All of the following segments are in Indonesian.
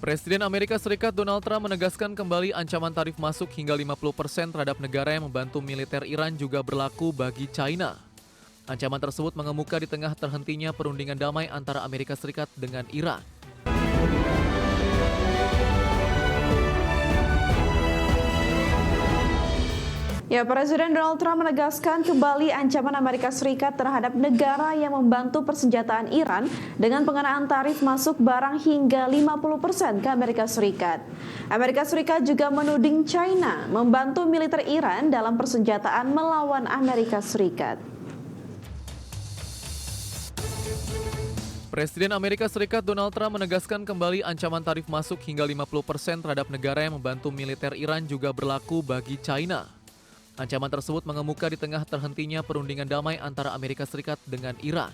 Presiden Amerika Serikat Donald Trump menegaskan kembali ancaman tarif masuk hingga 50% terhadap negara yang membantu militer Iran juga berlaku bagi China. Ancaman tersebut mengemuka di tengah terhentinya perundingan damai antara Amerika Serikat dengan Iran. Ya, Presiden Donald Trump menegaskan kembali ancaman Amerika Serikat terhadap negara yang membantu persenjataan Iran dengan pengenaan tarif masuk barang hingga 50% ke Amerika Serikat. Amerika Serikat juga menuding China membantu militer Iran dalam persenjataan melawan Amerika Serikat. Presiden Amerika Serikat Donald Trump menegaskan kembali ancaman tarif masuk hingga 50% terhadap negara yang membantu militer Iran juga berlaku bagi China. Ancaman tersebut mengemuka di tengah terhentinya perundingan damai antara Amerika Serikat dengan Iran.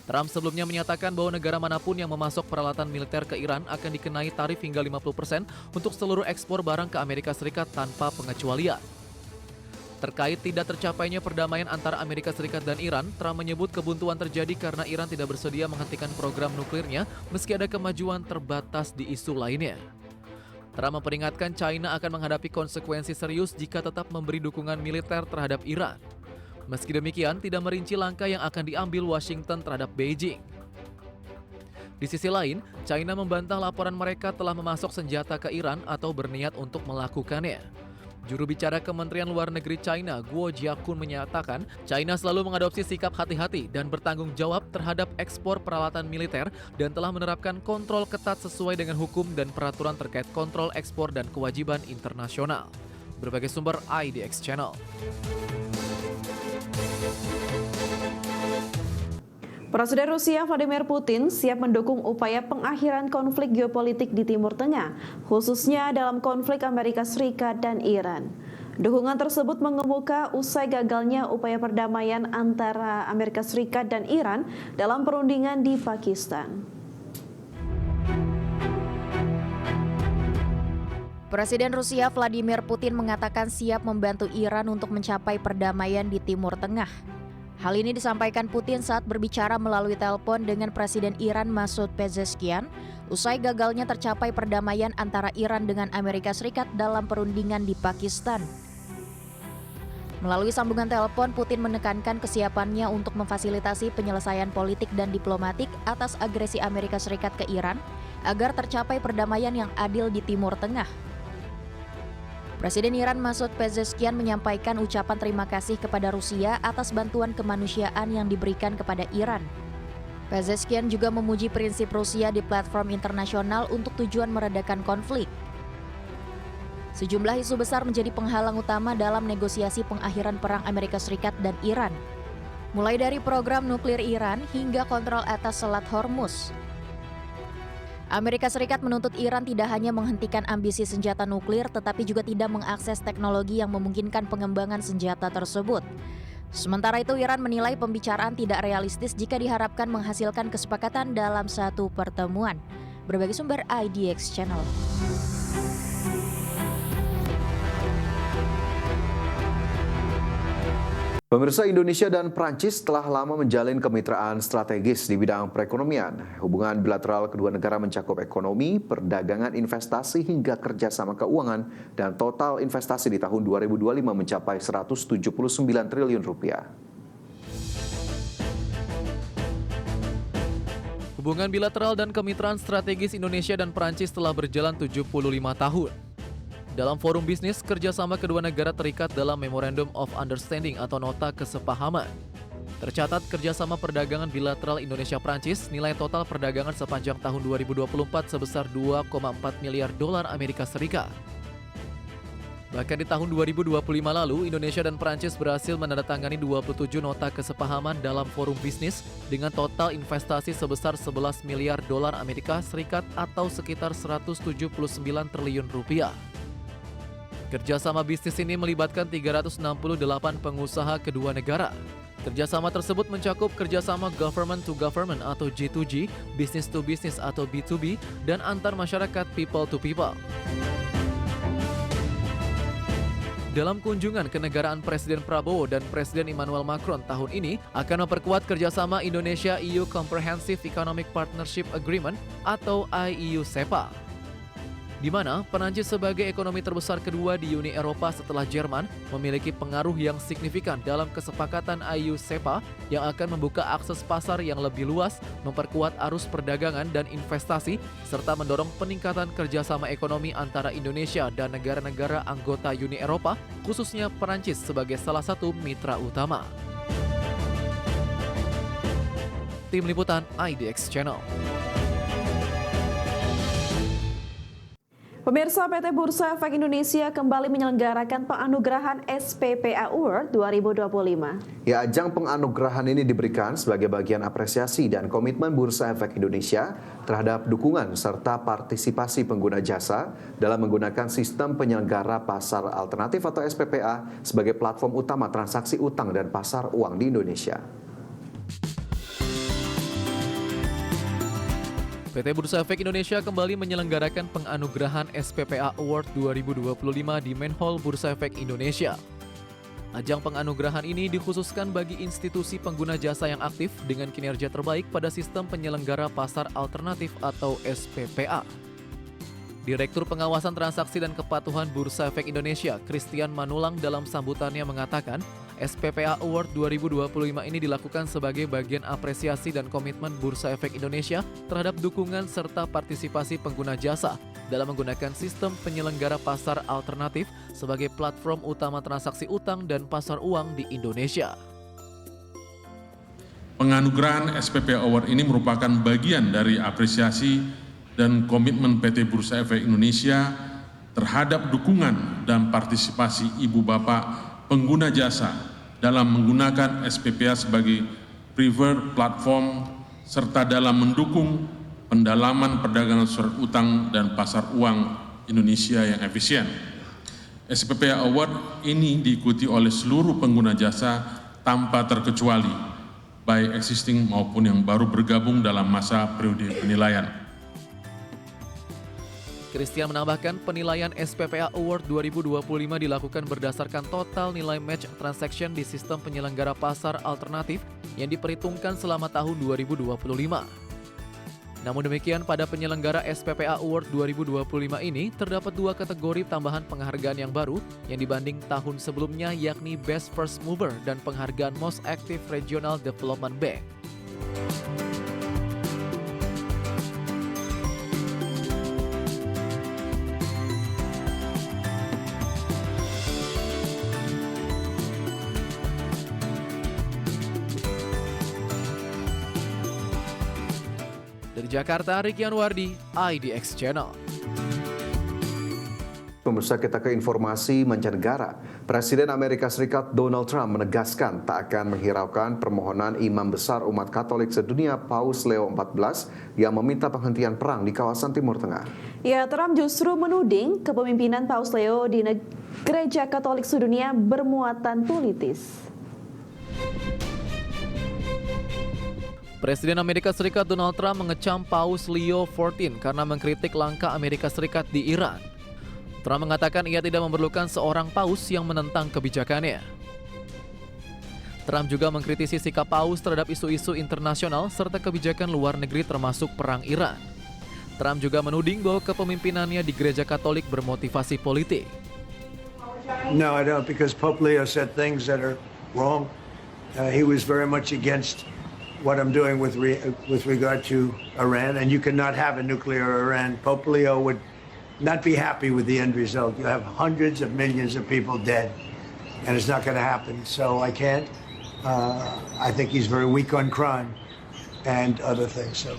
Trump sebelumnya menyatakan bahwa negara manapun yang memasok peralatan militer ke Iran akan dikenai tarif hingga 50% untuk seluruh ekspor barang ke Amerika Serikat tanpa pengecualian. Terkait tidak tercapainya perdamaian antara Amerika Serikat dan Iran, Trump menyebut kebuntuan terjadi karena Iran tidak bersedia menghentikan program nuklirnya meski ada kemajuan terbatas di isu lainnya. Trump memperingatkan China akan menghadapi konsekuensi serius jika tetap memberi dukungan militer terhadap Iran. Meski demikian, tidak merinci langkah yang akan diambil Washington terhadap Beijing. Di sisi lain, China membantah laporan mereka telah memasok senjata ke Iran atau berniat untuk melakukannya. Juru bicara Kementerian Luar Negeri China, Guo Jiakun menyatakan, China selalu mengadopsi sikap hati-hati dan bertanggung jawab terhadap ekspor peralatan militer dan telah menerapkan kontrol ketat sesuai dengan hukum dan peraturan terkait kontrol ekspor dan kewajiban internasional. Berbagai sumber IDX Channel. Presiden Rusia Vladimir Putin siap mendukung upaya pengakhiran konflik geopolitik di Timur Tengah, khususnya dalam konflik Amerika Serikat dan Iran. Dukungan tersebut mengemuka usai gagalnya upaya perdamaian antara Amerika Serikat dan Iran dalam perundingan di Pakistan. Presiden Rusia Vladimir Putin mengatakan siap membantu Iran untuk mencapai perdamaian di Timur Tengah. Hal ini disampaikan Putin saat berbicara melalui telepon dengan Presiden Iran Masoud Pezeshkian usai gagalnya tercapai perdamaian antara Iran dengan Amerika Serikat dalam perundingan di Pakistan. Melalui sambungan telepon, Putin menekankan kesiapannya untuk memfasilitasi penyelesaian politik dan diplomatik atas agresi Amerika Serikat ke Iran agar tercapai perdamaian yang adil di Timur Tengah. Presiden Iran Masoud Pezeshkian menyampaikan ucapan terima kasih kepada Rusia atas bantuan kemanusiaan yang diberikan kepada Iran. Pezeshkian juga memuji prinsip Rusia di platform internasional untuk tujuan meredakan konflik. Sejumlah isu besar menjadi penghalang utama dalam negosiasi pengakhiran perang Amerika Serikat dan Iran. Mulai dari program nuklir Iran hingga kontrol atas Selat Hormuz. Amerika Serikat menuntut Iran tidak hanya menghentikan ambisi senjata nuklir, tetapi juga tidak mengakses teknologi yang memungkinkan pengembangan senjata tersebut. Sementara itu, Iran menilai pembicaraan tidak realistis jika diharapkan menghasilkan kesepakatan dalam satu pertemuan. Berbagai sumber IDX Channel. Pemirsa, Indonesia dan Prancis telah lama menjalin kemitraan strategis di bidang perekonomian. Hubungan bilateral kedua negara mencakup ekonomi, perdagangan, investasi hingga kerjasama keuangan, dan total investasi di tahun 2025 mencapai 179 triliun rupiah. Hubungan bilateral dan kemitraan strategis Indonesia dan Prancis telah berjalan 75 tahun. Dalam forum bisnis, kerjasama kedua negara terikat dalam Memorandum of Understanding atau Nota Kesepahaman. Tercatat kerjasama perdagangan bilateral Indonesia-Prancis nilai total perdagangan sepanjang tahun 2024 sebesar 2,4 miliar dolar Amerika Serikat. Bahkan di tahun 2025 lalu, Indonesia dan Prancis berhasil menandatangani 27 nota kesepahaman dalam forum bisnis dengan total investasi sebesar 11 miliar dolar Amerika Serikat atau sekitar 179 triliun rupiah. Kerjasama bisnis ini melibatkan 368 pengusaha kedua negara. Kerjasama tersebut mencakup kerjasama government to government atau G2G, business to business atau B2B, dan antar masyarakat people to people. Dalam kunjungan kenegaraan Presiden Prabowo dan Presiden Emmanuel Macron tahun ini akan memperkuat kerjasama Indonesia-EU Comprehensive Economic Partnership Agreement atau IEU-CEPA. di mana Perancis sebagai ekonomi terbesar kedua di Uni Eropa setelah Jerman memiliki pengaruh yang signifikan dalam kesepakatan EU-SEPA yang akan membuka akses pasar yang lebih luas, memperkuat arus perdagangan dan investasi, serta mendorong peningkatan kerjasama ekonomi antara Indonesia dan negara-negara anggota Uni Eropa, khususnya Perancis sebagai salah satu mitra utama. Tim Liputan IDX Channel. Pemirsa, PT Bursa Efek Indonesia kembali menyelenggarakan penganugerahan SPPA Award 2025. Ya, ajang penganugerahan ini diberikan sebagai bagian apresiasi dan komitmen Bursa Efek Indonesia terhadap dukungan serta partisipasi pengguna jasa dalam menggunakan sistem penyelenggara pasar alternatif atau SPPA sebagai platform utama transaksi utang dan pasar uang di Indonesia. PT Bursa Efek Indonesia kembali menyelenggarakan penganugerahan SPPA Award 2025 di Main Hall Bursa Efek Indonesia. Ajang penganugerahan ini dikhususkan bagi institusi pengguna jasa yang aktif dengan kinerja terbaik pada sistem penyelenggara pasar alternatif atau SPPA. Direktur Pengawasan Transaksi dan Kepatuhan Bursa Efek Indonesia, Christian Manulang dalam sambutannya mengatakan, SPPA Award 2025 ini dilakukan sebagai bagian apresiasi dan komitmen Bursa Efek Indonesia terhadap dukungan serta partisipasi pengguna jasa dalam menggunakan sistem penyelenggara pasar alternatif sebagai platform utama transaksi utang dan pasar uang di Indonesia. Penganugerahan SPPA Award ini merupakan bagian dari apresiasi dan komitmen PT Bursa Efek Indonesia terhadap dukungan dan partisipasi ibu bapak pengguna jasa dalam menggunakan SPPA sebagai preferred platform serta dalam mendukung pendalaman perdagangan surat utang dan pasar uang Indonesia yang efisien. SPPA Award ini diikuti oleh seluruh pengguna jasa tanpa terkecuali, baik existing maupun yang baru bergabung dalam masa periode penilaian. Christian menambahkan penilaian SPPA Award 2025 dilakukan berdasarkan total nilai match transaction di sistem penyelenggara pasar alternatif yang diperhitungkan selama tahun 2025. Namun demikian, pada penyelenggara SPPA Award 2025 ini terdapat dua kategori tambahan penghargaan yang baru yang dibanding tahun sebelumnya, yakni Best First Mover dan penghargaan Most Active Regional Development Bank. Dari Jakarta, Ricky Anwardi, IDX Channel. Pemirsa, kita ke informasi mancanegara. Presiden Amerika Serikat Donald Trump menegaskan tak akan menghiraukan permohonan imam besar umat Katolik sedunia Paus Leo XIV yang meminta penghentian perang di kawasan Timur Tengah. Ya, Trump justru menuding kepemimpinan Paus Leo di Gereja Katolik sedunia bermuatan politis. Presiden Amerika Serikat Donald Trump mengecam Paus Leo XIV karena mengkritik langkah Amerika Serikat di Iran. Trump mengatakan ia tidak memerlukan seorang paus yang menentang kebijakannya. Trump juga mengkritisi sikap paus terhadap isu-isu internasional serta kebijakan luar negeri termasuk perang Iran. Trump juga menuding bahwa kepemimpinannya di Gereja Katolik bermotivasi politik. No, I don't, because Pope Leo said things that are wrong. He was very much against what I'm doing with regard to Iran, and you cannot have a nuclear Iran. Pope Leo would not be happy with the end result. You have hundreds of millions of people dead, and it's not going to happen. So I can't. I think he's very weak on crime and other things. So.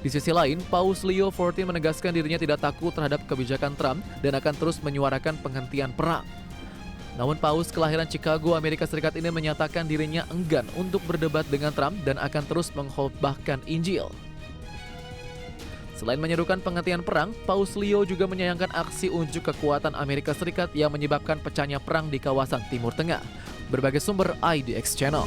Di sisi lain, Paus Leo XIV menegaskan dirinya tidak takut terhadap kebijakan Trump dan akan terus menyuarakan penghentian perang. Namun Paus kelahiran Chicago, Amerika Serikat ini menyatakan dirinya enggan untuk berdebat dengan Trump dan akan terus mengkhotbahkan Injil. Selain menyerukan penghentian perang, Paus Leo juga menyayangkan aksi unjuk kekuatan Amerika Serikat yang menyebabkan pecahnya perang di kawasan Timur Tengah. Berbagai sumber IDX Channel.